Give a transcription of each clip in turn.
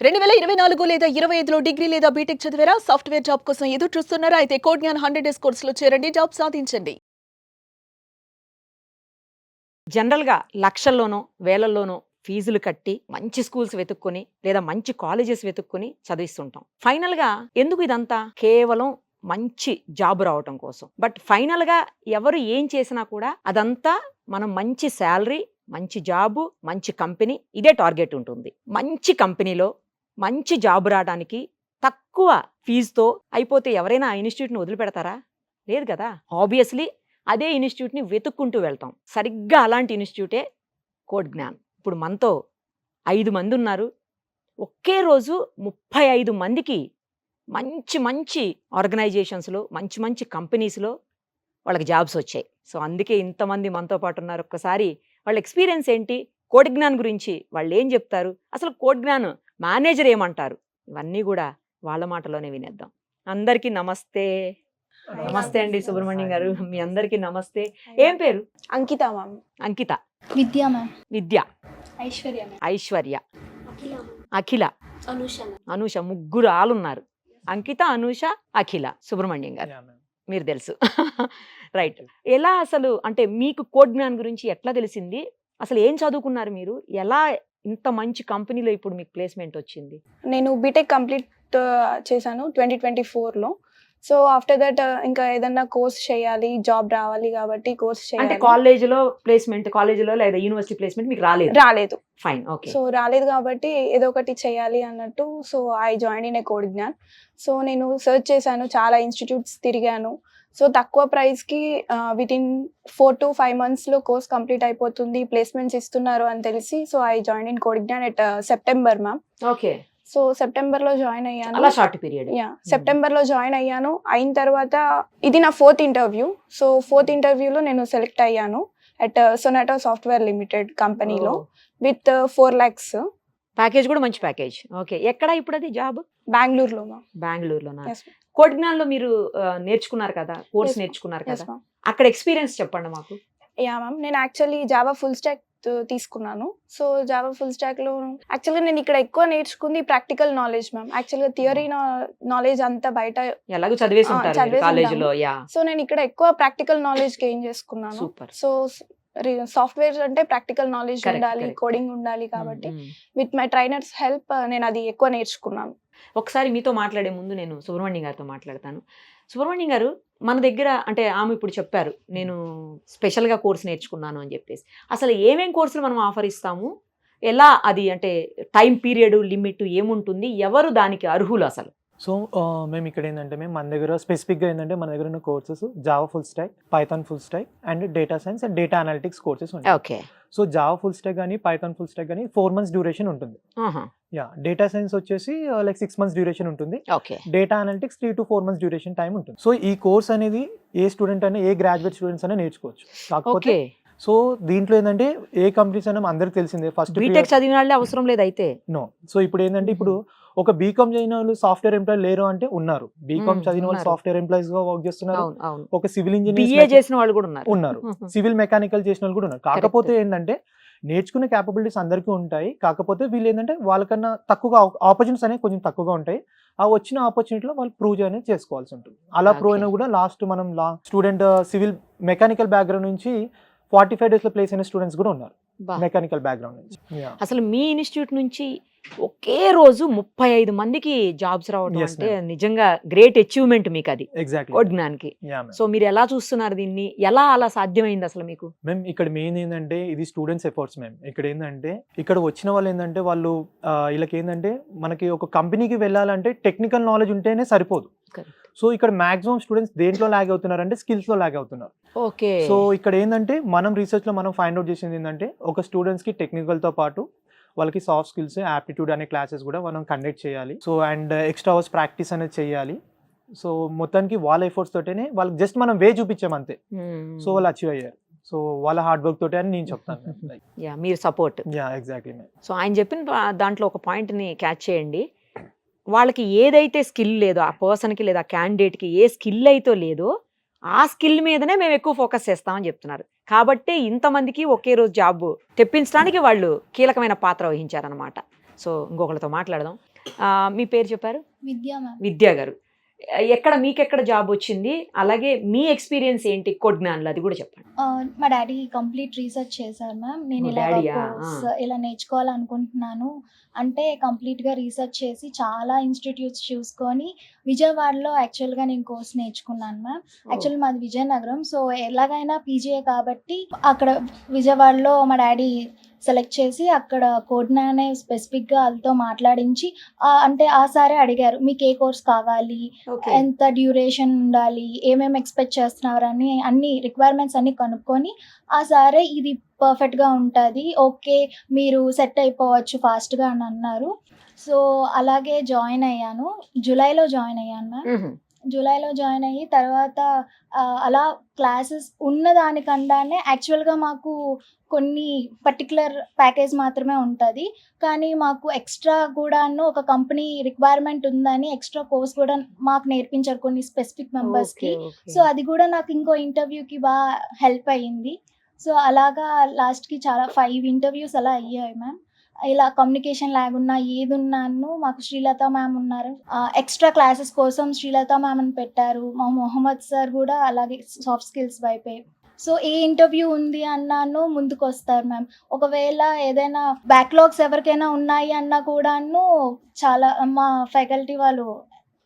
2024 లేదా 25లో డిగ్రీ లేదా బీటెక్ చదివారా? సాఫ్ట్‌వేర్ జాబ్ కోసం ఎదురు చూస్తున్నారా? అయితే కోడ్ జ్ఞాన్ 100 డేస్ కోర్సులో చేరండి. జాబ్ సాధించండి. జనరల్‌గా లక్షల్లోనో, వేలల్లోనో ఫీజులు కట్టి మంచి స్కూల్స్ వెతుక్కొని లేదా మంచి కాలేజెస్ వెతుక్కొని చదివిస్తుంటాం. ఫైనల్‌గా ఎందుకు ఇదంతా? కేవలం మంచి జాబ్ రావటం కోసం. బట్ ఫైనల్‌గా ఎవరు ఏం చేసినా కూడా అదంతా మనం మంచి సాలరీ, మంచి జాబు, మంచి కంపెనీ ఇదే టార్గెట్ ఉంటుంది. మంచి కంపెనీలో మంచి జాబ్ రావడానికి తక్కువ ఫీజుతో అయిపోతే ఎవరైనా ఆ ఇన్‌స్టిట్యూట్‌ని వదిలిపెడతారా? లేదు కదా! ఆబ్వియస్‌లీ అదే ఇన్‌స్టిట్యూట్‌ని వెతుక్కుంటూ వెళ్తాం. సరిగ్గా అలాంటి ఇన్‌స్టిట్యూటే కోడ్ జ్ఞాన్. ఇప్పుడు మనతో 5 మందున్నారు. ఒకే రోజు 35 మందికి మంచి మంచి ఆర్గనైజేషన్స్‌లో, మంచి మంచి కంపెనీస్‌లో వాళ్ళకి జాబ్స్ వచ్చాయి. సో, అందుకే ఇంతమంది మనతో పాటున్నారు. ఒక్కసారి వాళ్ళ ఎక్స్‌పీరియన్స్ ఏంటి? కోడ్ జ్ఞాన్ గురించి వాళ్ళేం జెప్తారు? అసలు కోడ్ జ్ఞాన్ మేనేజర్ ఏమంటారు? ఇవన్నీ గూడా వాళ్ళ మాటలోనే వినేద్దాం. అందరికీ నమస్తే. నమస్తే అండి సుబ్రహ్మణ్యం గారు. మీ అందరికీ నమస్తే. ఏం పేరు? అంకిత మ్యామ్. అంకిత, విద్య మ్యామ్. విద్య, ఐశ్వర్య మ్యామ్. ఐశ్వర్య, అఖిల, అఖిల, అనుష, అనూష. ముగ్గురు ఆలున్నారు. అంకిత, అనూష, అఖిల. సుబ్రహ్మణ్యం గారు మీరు తెలుసు. రైట్. ఎలా అసలు అంటే మీకు కోడ్ జ్ఞాన్ గురించి ఎట్లా తెలిసింది? అసలు ఏం చదువుకున్నారు మీరు? ఎలా ఇంత మంచి కంపెనీలో ఇప్పుడు మీకు ప్లేస్‌మెంట్ వచ్చింది? నేను బీటెక్ కంప్లీట్ చేశాను 2024లో. సో ఆఫ్టర్ దట్ ఇంకా ఏదన్నా కోర్స్ చేయాలి, జాబ్ రావాలి కాబట్టి కోర్స్ అంటే చేయాలి. కాలేజీలో ప్లేస్‌మెంట్, కాలేజీలో లేదా యూనివర్సిటీ ప్లేస్‌మెంట్ మీకు రాలేదు. రాలేదు. ఫైన్. ఓకే. సో రాలేదు కాబట్టి ఏదో ఒకటి చేయాలి అన్నట్టు so I join in a code Gyan. So నేను సెర్చ్ చేశాను, చాలా ఇన్స్టిట్యూట్స్ తిరిగాను. సో తక్కువ ప్రైస్కి వితిన్ 4 to 5 monthsలో కోర్స్ కంప్లీట్ అయిపోతుంది, ప్లేస్మెంట్స్ ఇస్తున్నారు అని తెలిసి so I join in code Gyan at September ma'am. Okay. So సెప్టెంబర్లో జాయిన్ అయ్యాను. అలా షార్ట్ పీరియడ్. సెప్టెంబర్లో జాయిన్ అయ్యాను. అయిన తర్వాత ఇది నా 4th ఇంటర్వ్యూ. సో 4th ఇంటర్వ్యూలో నేను సెలెక్ట్ అయ్యాను అట్ సొనాటో సాఫ్ట్వేర్ లిమిటెడ్ కంపెనీలో విత్ 4 lakhs. ప్యాకేజ్ కూడా మంచి ప్యాకేజ్. ఓకే. ఎక్కడ ఇప్పుడు అది జాబ్? బెంగళూరులో మ్యామ్. బెంగళూరులోనా? Yes ma'am. కోడ్ జ్ఞాన్‌లో మీరు నేర్చుకున్నారు కదా, కోర్స్ Yes, ma'am. నేర్చుకున్నారు ఎస్ కదా, మ్యామ్. అక్కడ ఎక్స్పీరియన్స్ చెప్పండి మాకు. యా మ్యామ్, నేను యాక్చువల్లీ జావా ఫుల్ స్టాక్ తీసుకున్నాను. సో జావా ఫుల్ స్టాక్లో యాక్చువల్గా నేను ఇక్కడ ఎక్కువ నేర్చుకుంది ప్రాక్టికల్ నాలెడ్జ్ మ్యామ్. యాక్చువల్గా థియరీ నాలెడ్జ్ అంతా బయట. ఎలాగో చదివేసి ఉంటారు మీరు చదివేసి కాలేజీలో. యా, సో నేను ఇక్కడ ఎక్కువ ప్రాక్టికల్ నాలెడ్జ్ గెయిన్ చేసుకున్నాను. సూపర్. సో సాఫ్ట్వేర్ అంటే ప్రాక్టికల్ నాలెడ్జ్ Correct, ఉండాలి, correct. కోడింగ్ ఉండాలి కాబట్టి విత్ మై ట్రైనర్స్ హెల్ప్ నేను అది ఎక్కువ నేర్చుకున్నాను. ఒకసారి మీతో మాట్లాడే ముందు నేను సుబ్రహ్మణ్యం గారితో మాట్లాడతాను. సుబ్రహ్మణ్యం గారు, మన దగ్గర అంటే ఆమె ఇప్పుడు చెప్పారు నేను స్పెషల్గా కోర్స్ నేర్చుకున్నాను అని చెప్పేసి. అసలు ఏమేం కోర్సులు మనం ఆఫర్ ఇస్తాము, ఎలా అది అంటే టైం పీరియడ్ లిమిట్ ఏముంటుంది, ఎవరు దానికి అర్హులు అసలు? సో మేము ఇక్కడ ఏంటంటే మన దగ్గర స్పెసిఫిక్గా ఏంటంటే మన దగ్గర ఉన్న courses Java full stack, Python full stack and data science and data analytics courses ఉంటాయి. Okay. So Java full stack కానీ పైథాన్ ఫుల్ స్టాక్ కానీ 4 months డ్యూరేషన్ ఉంటుంది. యా, డేటా సైన్స్ వచ్చేసి లైక్ 6 months డ్యూరేషన్ ఉంటుంది. Okay. Data analytics 3 to 4 months duration time ఉంటుంది. So ఈ course అనేది ఏ స్టూడెంట్ అయినా, ఏ గ్రాడ్యుయేట్ స్టూడెంట్స్ అయినా నేర్చుకోవచ్చు. కాకపోతే ఓకే. సో దీంట్లో ఏంటంటే ఏ కంపెనీస్ అయినా అందరికి తెలిసిందే ఫస్ట్ బీటెక్ చదివిన వాళ్ళే అవసరం లేదు అయితే. నో. సో ఇప్పుడు ఏంటంటే ఇప్పుడు ఒక బీకామ్ చదివిన వాళ్ళు సాఫ్ట్వేర్ ఎంప్లాయ్ లేరు అంటే ఉన్నారు. బీకామ్ చదివిన వాళ్ళు ఉన్నారు. సాఫ్ట్వేర్ ఎంప్లాయీస్ గా వర్క్ చేస్తున్నారు. అవును, అవును. ఒక సివిల్ బిఏ ఇంజనీర్ చేసిన వాళ్ళు కూడా ఉన్నారు. ఉన్నారు. సివిల్ మెకానికల్ చేసిన వాళ్ళు కూడా ఉన్నారు. కాకపోతే ఏంటంటే నేర్చుకునే క్యాపబిలిటీస్ అందరికీ ఉంటాయి. కాకపోతే వీళ్ళు ఏంటంటే వాళ్ళకన్నా తక్కువగా ఆపర్చునిటీస్ అనేవి కొంచెం తక్కువగా ఉంటాయి. ఆ వచ్చిన ఆపర్చునిటీలో వాళ్ళు ప్రూవ్ అనేది చేసుకోవాల్సి ఉంటుంది. అలా ప్రూవ్ అయినా కూడా లాస్ట్ మనం స్టూడెంట్ సివిల్ మెకానికల్ బ్యాక్గ్రౌండ్ నుంచి 45 days లో ప్లేస్ అయిన స్టూడెంట్స్ కూడా ఉన్నారు బా. మెకానికల్ బ్యాక్గ్రౌండ్ నుంచి. అసలు మీ ఇన్స్టిట్యూట్ నుంచి ఒకే రోజు 35 మందికి జాబ్స్ రావడం Yes, అంటే ma'am. నిజంగా గ్రేట్ అచీవ్మెంట్ మీకు అది ఎగ్జాక్ట్లీ. కోడ్ జ్ఞాన్కి. సో మీరు ఎలా చూస్తున్నారు దీన్ని, ఎలా అలా సాధ్యమైంది అసలు మీకు? మేము ఇక్కడ మెయిన్ ఏంటంటే ఇది స్టూడెంట్స్ ఎఫర్ట్స్. మేము ఇక్కడ ఏంటంటే ఇక్కడ వచ్చిన వాళ్ళు ఏంటంటే వాళ్ళు వీళ్ళకి ఏంటంటే మనకి ఒక కంపెనీకి వెళ్ళాలంటే టెక్నికల్ నాలెడ్జ్ ఉంటేనే సరిపోదు. Correct. సో ఇక్కడ మాక్సిమం స్టూడెంట్స్ దేంట్లో లాగ్ అవుతున్నారు అంటే స్కిల్స్ లో లాగ్ అవుతున్నారు. ఓకే. సో ఇక్కడ ఏంటంటే మనం రీసెర్చ్ లో మనం ఫైండ్ అవుట్ చేసింది ఏంటంటే ఒక స్టూడెంట్స్ కి టెక్నికల్ తో పాటు వాళ్ళకి సాఫ్ట్ స్కిల్స్, యాప్టిట్యూడ్ అనే క్లాసెస్ కూడా మనం కండక్ట్ చేయాలి. So and extra hours practice అనేది చేయాలి. సో మొత్తానికి వాళ్ళ ఎఫర్ట్స్ తోటనే వాళ్ళకి జస్ట్ మనం వే చూపించాం అంతే. సో వాళ్ళు అచీవ్ అయ్యారు. సో వాళ్ళ హార్డ్ వర్క్ తోటే అని నేను చెప్తాను. యా, మీరు సపోర్ట్. Yeah, exactly. సో ఆయన చెప్పిన దాంట్లో ఒక పాయింట్ని క్యాచ్ చేయండి. వాళ్ళకి ఏదైతే స్కిల్ లేదో ఆ పర్సన్కి లేదా క్యాండిడేట్కి ఏ స్కిల్ అయితే లేదో ఆ స్కిల్ మీదనే మేము ఎక్కువ ఫోకస్ చేస్తామని చెప్తున్నారు. కాబట్టి ఇంతమందికి ఒకే రోజు జాబ్ తెప్పించడానికి వాళ్ళు కీలకమైన పాత్ర వహించారనమాట. సో ఇంకొకరితో మాట్లాడదాం. మీ పేరు చెప్పారు? విద్యా మ్యామ్. విద్యా గారు. మీకెక్కడ జాబ్ వచ్చింది? అలాగే మీ ఎక్స్పీరియన్స్ ఏంటి కోడ్జ్ఞాన్‌లో అది కూడా చెప్పండి. మా డాడీ కంప్లీట్ రీసెర్చ్ చేశారు మ్యామ్. నేను మీ ఇలాగ డాడీయా? కోర్స్ ఇలా నేర్చుకోవాలనుకుంటున్నాను అంటే కంప్లీట్గా రీసెర్చ్ చేసి చాలా ఇన్స్టిట్యూట్స్ చూసుకొని విజయవాడలో యాక్చువల్గా నేను కోర్స్ నేర్చుకున్నాను మ్యామ్. యాక్చువల్లీ మాది విజయనగరం. సో ఎలాగైనా పీజీఏ కాబట్టి అక్కడ విజయవాడలో మా డాడీ సెలెక్ట్ చేసి అక్కడ కోడ్జ్ఞానే స్పెసిఫిక్గా వాళ్ళతో మాట్లాడించి అంటే ఆ సారే అడిగారు మీకు ఏ కోర్స్ కావాలి, ఓకే. ఎంత డ్యూరేషన్ ఉండాలి, ఏమేమి ఎక్స్పెక్ట్ చేస్తున్నారని అన్ని రిక్వైర్మెంట్స్ అన్ని కనుక్కొని ఆ సారే ఇది పర్ఫెక్ట్గా ఉంటుంది, ఓకే మీరు సెట్ అయిపోవచ్చు ఫాస్ట్గా అని అన్నారు. సో అలాగే జాయిన్ అయ్యాను. జూలైలో జాయిన్ అయ్యాను మ్యామ్. హుహు. జూలైలో జాయిన్ అయ్యి తర్వాత అలా క్లాసెస్ ఉన్నదానికండానే యాక్చువల్గా మాకు కొన్ని పర్టికులర్ ప్యాకేజ్ మాత్రమే ఉంటుంది, కానీ మాకు ఎక్స్ట్రా కూడాను ఒక కంపెనీ రిక్వైర్మెంట్ ఉందని ఎక్స్ట్రా కోర్స్ కూడా మాకు నేర్పించారు కొన్ని స్పెసిఫిక్ మెంబర్స్కి. Okay, okay. సో అది కూడా నాకు ఇంకో ఇంటర్వ్యూకి బాగా హెల్ప్ అయ్యింది. సో అలాగా లాస్ట్కి చాలా 5 ఇంటర్వ్యూస్ అలా అయ్యాయి మ్యామ్. ఇలా కమ్యూనికేషన్ లేకున్నా ఏది ఉన్నాను మాకు శ్రీలత మ్యామ్ ఉన్నారు. ఎక్స్ట్రా క్లాసెస్ కోసం శ్రీలత మ్యామ్ అని పెట్టారు. మా మొహమ్మద్ సార్ కూడా అలాగే సాఫ్ట్ స్కిల్స్ వైపే. సో ఏ ఇంటర్వ్యూ ఉంది అన్నాను ముందుకు వస్తారు మ్యామ్. ఒకవేళ ఏదైనా బ్యాక్లాగ్స్ ఎవరికైనా ఉన్నాయి అన్నా కూడాను చాలా మా ఫ్యాకల్టీ వాళ్ళు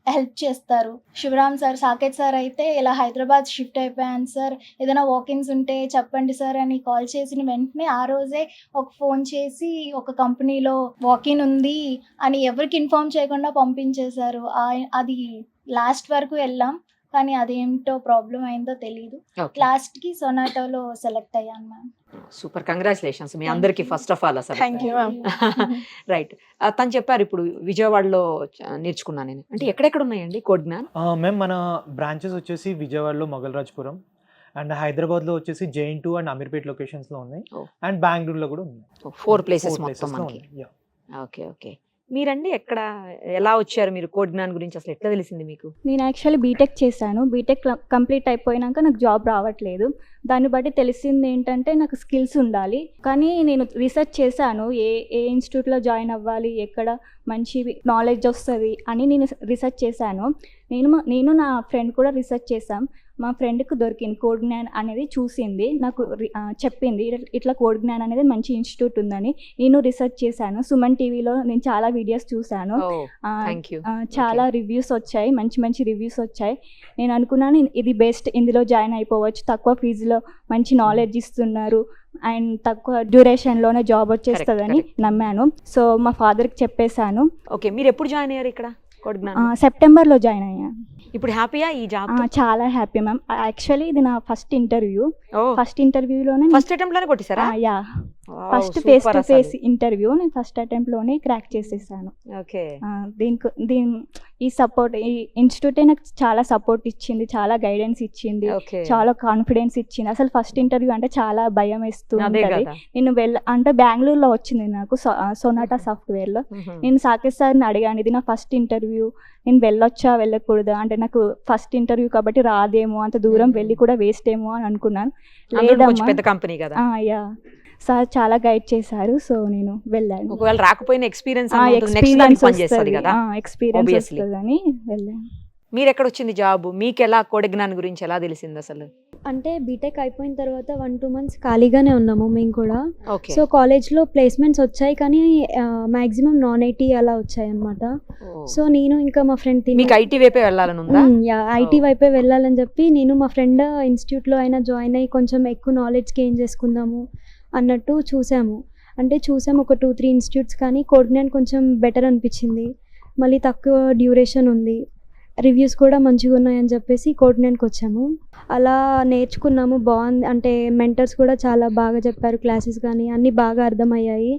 హెల్ప్ చేస్తారు. శివరామ్ సార్, సాకేత్ సార్ అయితే ఇలా హైదరాబాద్ షిఫ్ట్ అయిపోయాను సార్, ఏదైనా వాకిన్స్ ఉంటే చెప్పండి సార్ అని కాల్ చేసిన వెంటనే ఆ రోజే ఒక ఫోన్ చేసి ఒక కంపెనీలో వాకిన్ ఉంది అని ఎవరికి ఇన్ఫార్మ్ చేయకుండా పంపించేశారు. అది లాస్ట్ వరకు వెళ్ళాం, కానీ అదేంటో ప్రాబ్లం అయిందో తెలీదు. ఓకే. లాస్ట్కి సొనాటోలో సెలెక్ట్ అయ్యాను మ్యామ్. సూపర్, కంగ్రాచులేషన్స్ మీ Thank అందరికి you. ఫస్ట్ ఆఫ్ ఆల్ అసలు. Thank you ma'am. రైట్. తను చెప్పారు ఇప్పుడు విజయవాడలో నేర్చుకున్నాను నేను అంటే ఎక్కడెక్కడ ఉన్నాయండి కోడ్జ్ఞాన్? మేము మన బ్రాంచెస్ వచ్చేసి విజయవాడలో మొగల్రాజ్పురం అండ్ హైదరాబాద్లో వచ్చేసి జైన్2 అండ్ అమీర్పేట్ లొకేషన్స్లో ఉన్నాయి Oh. అండ్ బెంగళూరులో కూడా ఉంది. 4 ప్లేసెస్ 4 మొత్తం ప్లేసెస్లో మనకి. ఉన్నాయి. Yeah. Okay, okay. మీరండి ఎలా వచ్చారు మీరు కోడ్జ్ఞాన్ గురించి అసలు ఎట్లా తెలిసింది మీకు? నేను యాక్చువల్లీ బీటెక్ చేశాను. బీటెక్ కంప్లీట్ అయిపోయినాక నాకు జాబ్ రావట్లేదు. దాన్ని బట్టి తెలిసింది ఏంటంటే నాకు స్కిల్స్ ఉండాలి. కానీ నేను రీసెర్చ్ చేశాను ఏ ఇన్స్టిట్యూట్లో జాయిన్ అవ్వాలి, ఎక్కడ మంచి నాలెడ్జ్ వస్తుంది అని నేను రీసెర్చ్ చేశాను. నేను నా ఫ్రెండ్ కూడా రీసెర్చ్ చేశాం. మా ఫ్రెండ్కి దొరికింది కోడ్జ్ఞాన్ అనేది, చూసింది నాకు చెప్పింది ఇట్లా కోడ్జ్ఞాన్ అనేది మంచి ఇన్స్టిట్యూట్ ఉందని. నేను రీసెర్చ్ చేశాను. సుమన్ టీవీలో నేను చాలా వీడియోస్ చూశాను. Thank you. చాలా రివ్యూస్ వచ్చాయి, మంచి రివ్యూస్ వచ్చాయి. నేను అనుకున్నాను ఇది బెస్ట్, ఇందులో జాయిన్ అయిపోవచ్చు, తక్కువ ఫీజులో మంచి నాలెడ్జ్ ఇస్తున్నారు అండ్ తక్కువ డ్యూరేషన్లోనే జాబ్ వచ్చేస్తుందని నమ్మాను. సో మా ఫాదర్కి చెప్పేశాను. ఓకే, మీరు ఎప్పుడు జాయిన్ అయ్యారు ఇక్కడ కోడ్జ్ఞాన్? సెప్టెంబర్లో జాయిన్ అయ్యాను. ఇప్పుడు హ్యాపీయా ఈ జాబ్? చాలా హ్యాపీ మ్యామ్. యాక్చువల్లీ ఇది నా ఫస్ట్ ఇంటర్వ్యూ. ఫస్ట్ ఇంటర్వ్యూలోనే ఫస్ట్ అటెంప్ట్ లోనే కొట్టేసారా? Yeah, first face to face interview నేను ఫస్ట్ అటెంప్ట్లోనే క్రాక్ చేసేసాను. ఓకే. ఈ సపోర్ట్, ఈ ఇన్స్టిట్యూటే నాకు చాలా సపోర్ట్ ఇచ్చింది, చాలా గైడెన్స్ ఇచ్చింది, ఓకే. చాలా కాన్ఫిడెన్స్ ఇచ్చింది. అసలు ఫస్ట్ ఇంటర్వ్యూ అంటే చాలా భయం వేస్తూ అదే ఉంటుంది. కదా. నేను అంటే బెంగళూరులో వచ్చింది నాకు సొనాటా సాఫ్ట్వేర్లో. నేను సాకేత్ సార్ని అడిగాను ఇది నా ఫస్ట్ ఇంటర్వ్యూ, నేను వెళ్ళొచ్చా వెళ్ళకూడదా అంటే నాకు ఫస్ట్ ఇంటర్వ్యూ కాబట్టి రాదేమో, అంత దూరం వెళ్ళి కూడా వేస్ట్ ఏమో అని అనుకున్నాను. లేదమ్మా, పెద్ద కంపెనీ కదా. యా, సార్ చాలా గైడ్ చేశారు. సో నేను వెళ్ళాను. ఒకవేళ రాకపోయిన ఎక్స్పీరియన్స్ ఎక్స్పీరియన్స్ పనిచేస్తుంది కదా. Experience Obviously. వస్తుందని వెళ్ళాను. మీరు ఎక్కడ వచ్చింది జాబ్? మీకు ఎలా కోడ్జ్ఞాన్ గురించి ఎలా తెలిసింది అసలు? అంటే బీటెక్ అయిపోయిన తర్వాత 1-2 months ఖాళీగానే ఉన్నాము మేము కూడా. ఓకే. సో కాలేజ్లో ప్లేస్మెంట్స్ వచ్చాయి, కానీ మ్యాక్సిమం నాన్ ఐటీ అలా వచ్చాయి అనమాట. సో నేను ఇంకా మా ఫ్రెండ్ మీకు ఐటీ వైపే వెళ్ళాలని ఉందా? ఐటీ వైపే వెళ్ళాలని చెప్పి నేను మా ఫ్రెండ్ ఇన్స్టిట్యూట్లో అయినా జాయిన్ అయ్యి కొంచెం ఎక్కువ నాలెడ్జ్ గెయిన్ చేసుకుందాము అన్నట్టు చూసాము ఒక 2-3 ఇన్స్టిట్యూట్స్, కానీ కోడ్జ్ఞాన్ కొంచెం బెటర్ అనిపించింది. మళ్ళీ తక్కువ డ్యూరేషన్ ఉంది, రివ్యూస్ కూడా మంచిగా ఉన్నాయని చెప్పేసి కోడ్జ్ఞాన్కి వచ్చాము. అలా నేర్చుకున్నాము, బాగుంది. అంటే మెంటర్స్ కూడా చాలా బాగా చెప్పారు, క్లాసెస్ కానీ అన్నీ బాగా అర్థమయ్యాయి.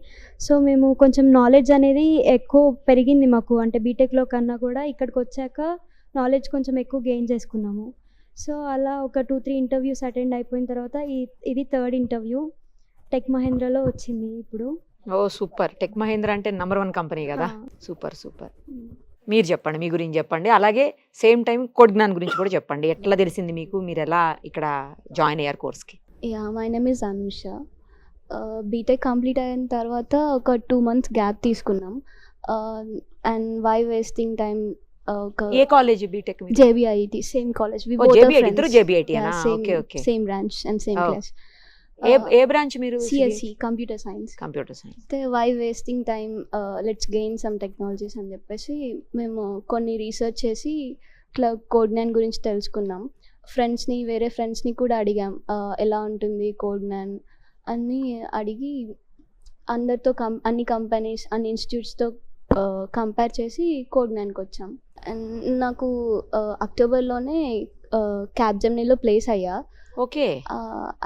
సో మేము కొంచెం నాలెడ్జ్ అనేది ఎక్కువ పెరిగింది మాకు. అంటే బీటెక్లో కన్నా కూడా ఇక్కడికి వచ్చాక నాలెడ్జ్ కొంచెం ఎక్కువ గెయిన్ చేసుకున్నాము. సో అలా ఒక 2-3 ఇంటర్వ్యూస్ అటెండ్ అయిపోయిన తర్వాత ఇది 3rd ఇంటర్వ్యూ టెక్ మహేంద్రలో వచ్చింది ఇప్పుడు. ఓ సూపర్. టెక్ మహేంద్ర అంటే నెంబర్ 1 కంపెనీ కదా. సూపర్. మీరు చెప్పండి, మీ గురించి చెప్పండి, అలాగే సేమ్ టైం కోడ్జ్ఞాన్ గురించి కూడా చెప్పండి. ఎట్లా తెలిసింది మీకు, మీరు ఎలా ఇక్కడ జాయిన్ అయ్యారు కోర్స్కి? My name is Anusha. BTech complete అయిన తర్వాత ఒక 2 months గ్యాప్ తీసుకున్నాం. అండ్ వై వేస్టింగ్ టైం ఒక ఏ కాలేజ్ బీటెక్ మీరు? JBIT same college we oh JBIT, ఇద్దరు JBIT అనా? Same okay okay. Same branch and same Oh. Class ఏ బ్రాంచ్ మీరు? CSC computer science. Computer science. అయితే why wasting time let's gain some technologies అని చెప్పేసి మేము కొన్ని రీసెర్చ్ చేసి ఇట్లా కోడ్9 గురించి తెలుసుకున్నాం. వేరే ఫ్రెండ్స్ని కూడా అడిగాం ఎలా ఉంటుంది కోడ్9 అని అడిగి అందరితో అన్ని కంపెనీస్ అన్ని ఇన్స్టిట్యూట్స్తో కంపేర్ చేసి కోడ్9కి వచ్చాం. అండ్ నాకు అక్టోబర్లోనే క్యాప్జెమినీలో ప్లేస్ అయ్యా. ఓకే.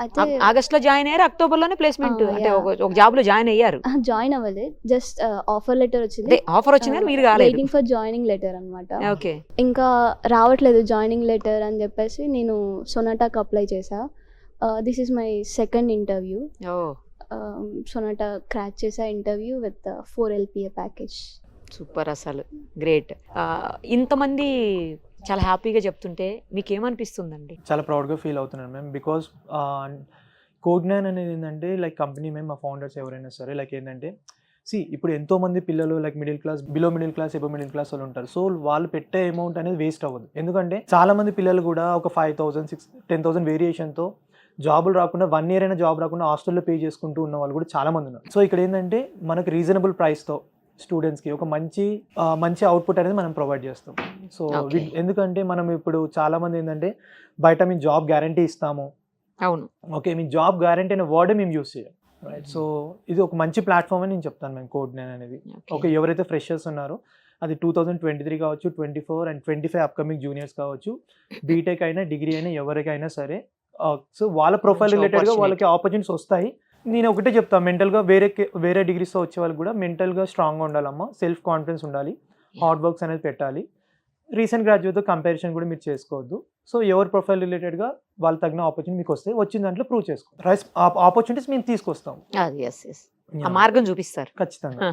అయితే ఆగస్ట్ లో జాయిన్ అయ్యారు, అక్టోబర్ లోనే ప్లేస్మెంట్ Ah, అంటే yeah. ఒక జాబ్ లో జాయిన్ అయ్యారు. జాయిన్ అవ్వలేదు, జస్ట్ ఆఫర్ లెటర్ వచ్చింది. ఆఫర్ వచ్చింది కానీ మీరు కాలేదు. వెయిటింగ్ ఫర్ జాయినింగ్ లెటర్ అనమాట. ఓకే. ఇంకా రావట్లేదు జాయినింగ్ లెటర్ అని చెప్పేసి నేను సొనాటాకి అప్లై చేశా. This is my second interview. Oh Sonata crack చేసా interview with 4 LPA package. Super, అసలు గ్రేట్. ఇంతమంది చాలా హ్యాపీగా చెప్తుంటే మీకు ఏమనిపిస్తుందండి? చాలా ప్రౌడ్గా ఫీల్ అవుతున్నాను మ్యామ్. బికాస్ కోడ్9 అనేది ఏంటంటే లైక్ కంపెనీ మేము మా ఫౌండర్స్ ఎవరైనా సరే లైక్ ఏంటంటే ఇప్పుడు ఎంతోమంది పిల్లలు like middle class, below middle class, above middle class వాళ్ళు ఉంటారు. సో వాళ్ళు పెట్టే అమౌంట్ అనేది వేస్ట్ అవ్వదు. ఎందుకంటే చాలామంది పిల్లలు కూడా ఒక 5,000, 10,000 వేరియేషన్తో జాబులు రాకుండా 1 year అయినా జాబ్ రాకుండా హాస్టల్లో పే చేసుకుంటూ ఉన్న వాళ్ళు కూడా చాలామంది ఉన్నారు. సో ఇక్కడ ఏంటంటే మనకు రీజనబుల్ ప్రైస్తో స్టూడెంట్స్కి ఒక మంచి అవుట్పుట్ అనేది మనం ప్రొవైడ్ చేస్తాం. So Okay. ఎందుకంటే మనం ఇప్పుడు చాలామంది ఏంటంటే బయట మేము జాబ్ గ్యారంటీ ఇస్తాము, అవును. ఓకే మీ జాబ్ గ్యారంటీ అనే వర్డే మేము యూస్ చేయం, రైట్? సో ఇది ఒక మంచి ప్లాట్ఫామ్ అని నేను చెప్తాను మేము కోడ్9 అనేది. ఓకే, ఎవరైతే ఫ్రెషర్స్ ఉన్నారో అది 2023 కావచ్చు, 24 and 25 అప్కమింగ్ జూనియర్స్ కావచ్చు, బీటెక్ అయినా డిగ్రీ అయినా ఎవరికైనా సరే సో వాళ్ళ ప్రొఫైల్ మంచి రిలేటెడ్గా opportunity. వాళ్ళకి ఆపర్చునిటీస్ వస్తాయి. నేను ఒకటే చెప్తాను, మెంటల్గా వేరే డిగ్రీస్తో వచ్చే వాళ్ళకి కూడా మెంటల్గా స్ట్రాంగ్గా ఉండాలమ్మా, సెల్ఫ్ కాన్ఫిడెన్స్ ఉండాలి, హార్డ్ వర్క్స్ అనేది పెట్టాలి. రీసెంట్ గ్రాడ్యుయేట్తో కంపారిజన్ కూడా మీరు చేసుకోవద్దు. సో ఎవరి ప్రొఫైల్ రిలేటెడ్గా వాళ్ళు తగిన ఆపర్చునిటీ మీకు వస్తే వచ్చిన దాంట్లో ప్రూవ్ చేసుకో. ఆపర్చునిటీస్ మేము తీసుకొస్తాం, అది ఎస్ ఎస్ ఆ మార్గం చూపిస్తారు. ఖచ్చితంగా.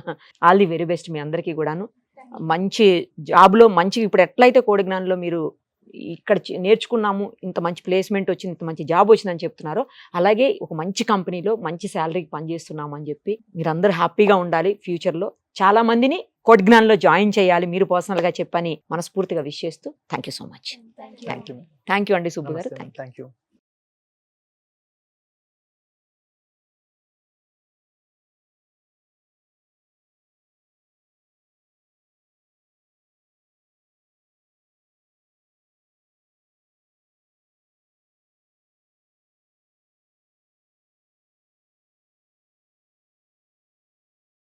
ఆల్ ది వెరీ బెస్ట్ మీ అందరికీ కూడాను. మంచి జాబ్లో మంచి ఇప్పుడు ఎట్లయితే కోడిజ్ఞానంలో మీరు ఇక్కడ నేర్చుకున్నాము, ఇంత మంచి ప్లేస్మెంట్ వచ్చింది, ఇంత మంచి జాబ్ వచ్చిందని చెప్తున్నారో అలాగే ఒక మంచి కంపెనీలో మంచి శాలరీకి పనిచేస్తున్నాము అని చెప్పి మీరందరూ హ్యాపీగా ఉండాలి. ఫ్యూచర్లో చాలా మందిని కోడిజ్ఞానంలో జాయిన్ చేయాలి మీరు పర్సనల్గా చెప్పని మనస్ఫూర్తిగా విష్ చేస్తూ thank you so much. Thank you అండి సుబ్బు గారు. Thank you.